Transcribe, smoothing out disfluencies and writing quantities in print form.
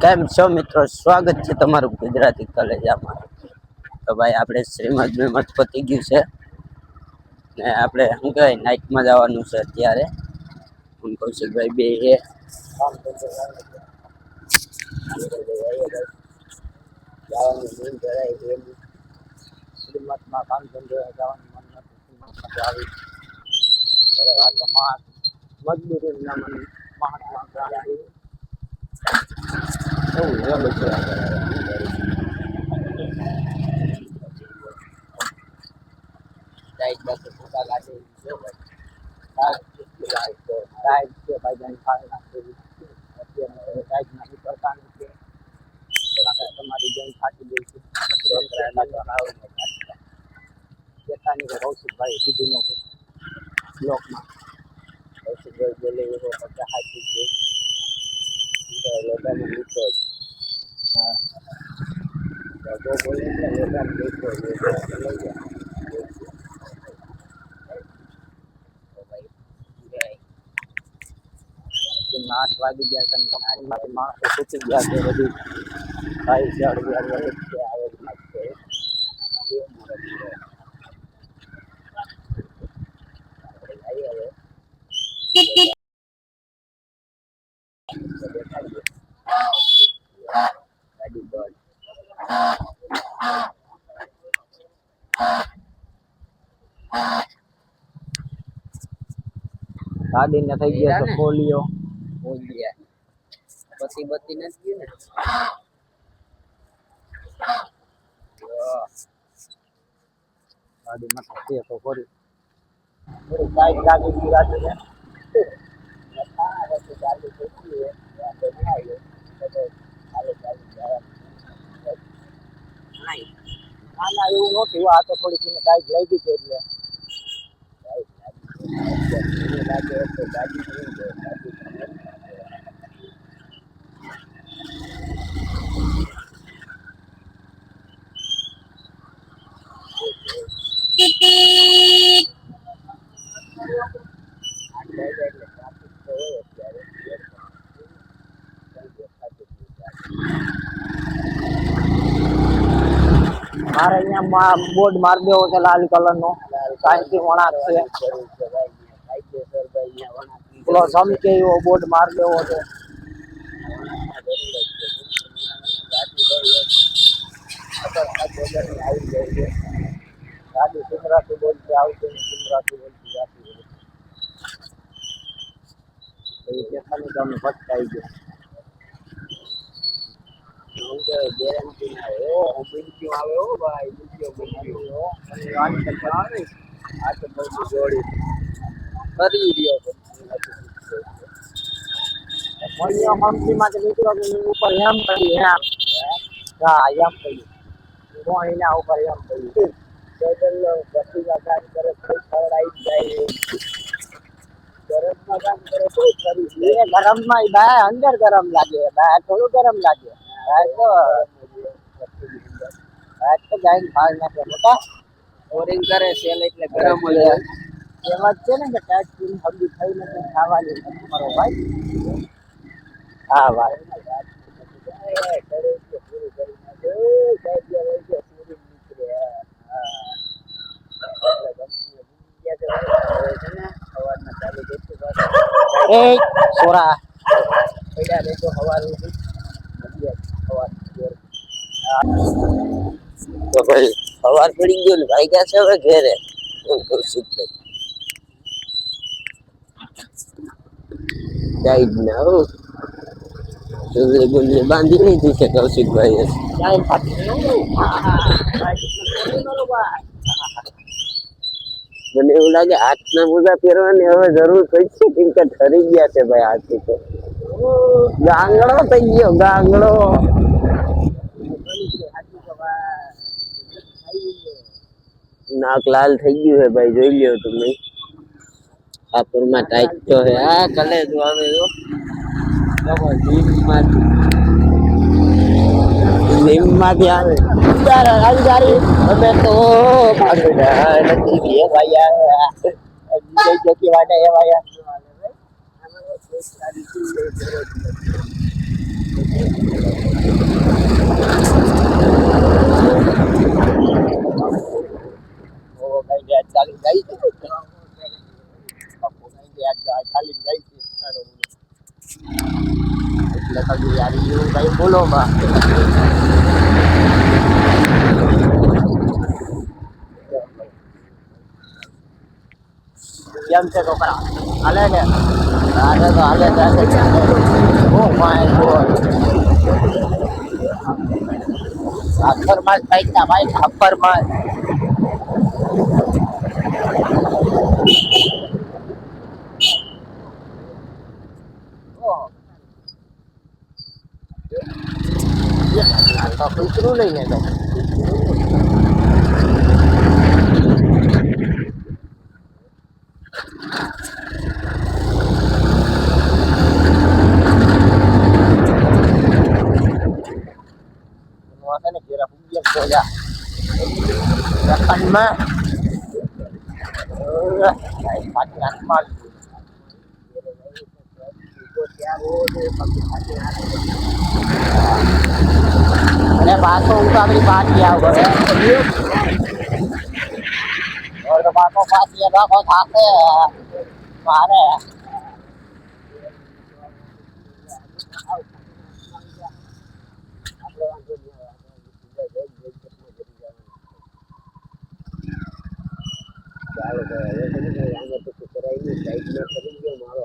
કેમ છો મિત્રો? સ્વાગત છે તમારું ગુજરાતી કલેજામાં। તો ભાઈ આપણે શ્રીમદ મત પતી ગયું છે ને આપણે શું કહેવાય નાઇટમાં જવાનું છે અત્યારે। હું કૌશિકભાઈ બે એ શ્રીમદમાં કામ ધંધો જવાનું મન નથી આવી મજબૂરી ના મને મહાત્મા ગાંધી એવું છે બધું। ટાઈટ બસ ફોટા કાઢી છે ટાઈટ છે ભાઈ જાન ખાઈ નાખી અત્યારે ટાઈટ ના કરતા નથી તમારી જેમ થાકી ગઈ છે જેતાની કે કૌશિકભાઈ કીધું નતું બ્લોકમાં કૌશિકભાઈ બોલે એવો બધા હાકી ગઈ લોટામાં લીધો જ તો બોલે લોટામાં લીધો લઈ ગયા 8 વાગી ગયા છે ને માણસો સૂકી ગયા છે બધી ભાઈ જડ આવે છે ગાડી બંધ ગાડીને થઈ ગયા છે પોલિયો પછી બત્તી નથી ગયું ને ગાડીમાં થતી તો ફરી થોડી બાઈક લાગી ગઈ ગાડીને ગાડી થઈ ના એવું નહોતું આ તો થોડી બાઈક લાગી હતી એટલે લાગે તો ગાડી મારે અહીંયા બોર્ડ માર દેવો છે લાલ કલર નો કાંઈથી વણાક છે પેલો સમકે એવો બોર્ડ માર દેવો છે ગાડી સુમરાથી બોલતી આવતી સુમરાથી બોલતી જાતી દેખાની તો અમે ભટકાઈ ગયા ગેરંટી ના આવે હો ભાઈ આ તો બહુ જોડી કરી રહ્યો કંપનીમાંથી નીકળો ઉપર એમ કરી એમ હા એમ કહ્યું કોણ એના ઉપર એમ કહ્યું બસુમાં કામ કરે ખવડાવી જાય ગરમમાં કામ કરે કોઈ કરી એ ગરમમાં બહાર અંદર ગરમ લાગે બહાર થોડું ગરમ લાગે તો ગાઈને ફાળ નાખે મોટા ઓરિંગ કરે સેલ એટલે ગરમ હોય એમાં જ છે ને કે ટાઈટ પીન હબી થઈ નથી ખાવાની તમારો ભાઈ હા ભાઈ એ સોરા પૈડા લેજો તો ભાઈ સવાર પડી ગયો ને ભાઈ ગયા છે હવે ઘેરે કૌશિકભાઈ બાંધી લીધી છે કૌશિકભાઈ મને એવું લાગે હાથના મોજા પહેરવાની હવે જરૂર પડશે કેમ કે ઠરી ગયા છે ભાઈ હાથી તો ગાંગડો થઈ ગયો ગાંગડો નાક લાલ થઈ ગયું છે ભાઈ જોઈ લ્યો તમે કાપડમાં ટાઈટ તો હે આ કલે જો આવે નીમમાંથી આવે ગાડી અમે તો નથી ભાઈ જોકી વાટે એ ભાઈ એટલે કદી યાર એવું કઈ બોલો માં કેમ છે છોકરા હાલે ને હાલે તો હાલે ઓ માય ગોડ અફર માલ પૈસા ભાઈ અફર માલ તો કૂતરું લઈને તો ને ઘેરા પૂજ્ય જોયા રખનમાં પાછી હાથમાં અને પાછો હું તો આપણી પાછી આવ તો પાછો પાછી રાખો થાશે મારે ચાલો તો હવે કરાવી સાઈડમાં કરી ગયો મારો